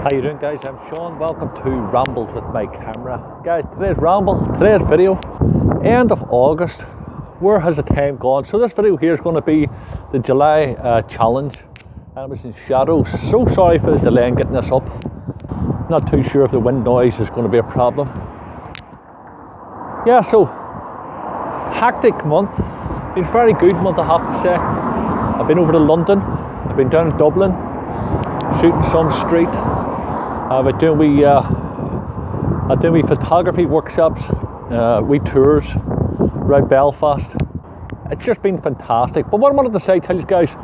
How you doing, guys? I'm Sean. Welcome to Rambles with my camera. Guys, today's video, end of August. Where has the time gone? So this video here is going to be the July challenge. I was in shadows. So sorry for the delay in getting this up. Not too sure if the wind noise is going to be a problem. Yeah, so hectic month. Been a very good month, I have to say. I've been over to London. I've been down in Dublin, shooting some street. I've doing wee photography workshops, wee tours around Belfast. It's just been fantastic. But what I wanted to say, tell you guys,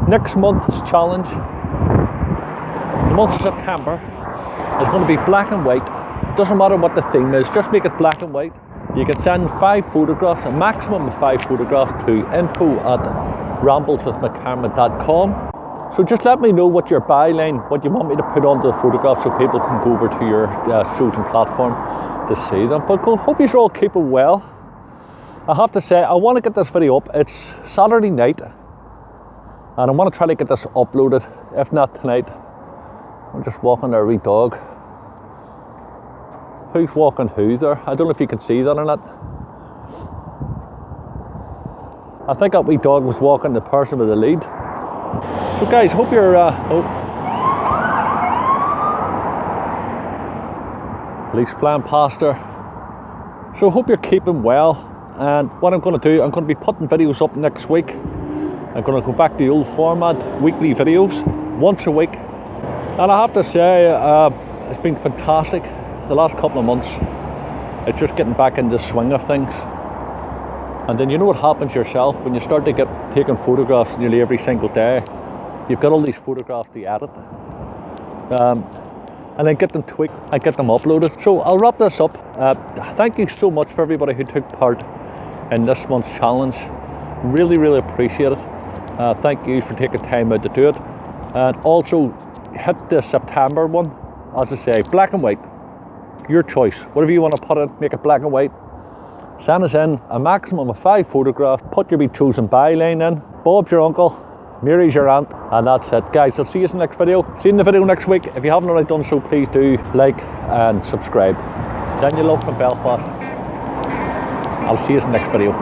next month's challenge, the month of September, is going to be black and white. It doesn't matter what the theme is, just make it black and white. You can send 5 photographs, a maximum of 5 photographs, to info@rambleswithmycamera.com. So just let me know what your byline, what you want me to put onto the photographs so people can go over to your chosen platform to see them. But hope you're all keeping well. I have to say, I want to get this video up. It's Saturday night and I want to try to get this uploaded, if not tonight. I'm just walking our wee dog. Who's walking who there? I don't know if you can see that or not. I think that wee dog was walking the person with the lead. So guys, hope you're police flying past her. So hope you're keeping well. And what I'm going to do, I'm going to be putting videos up next week. I'm going to go back to the old format, weekly videos, once a week. And I have to say, it's been fantastic the last couple of months. It's just getting back into the swing of things. And then you know what happens yourself when you start to get taking photographs nearly every single day. You've got all these photographs to edit, and then get them tweaked and get them uploaded. So I'll wrap this up. Thank you so much for everybody who took part in this month's challenge. Really appreciate it. Thank you for taking time out to do it. And also hit the September one, as I say, black and white. Your choice. Whatever you want to put it, make it black and white. Send us in a maximum of 5 photographs. Put your chosen byline in. Bob's your uncle, Mary's your aunt, and that's it. Guys, I'll see you in the next video. See you in the video next week. If you haven't already done so, please do like and subscribe. Send your love from Belfast. I'll see you in the next video.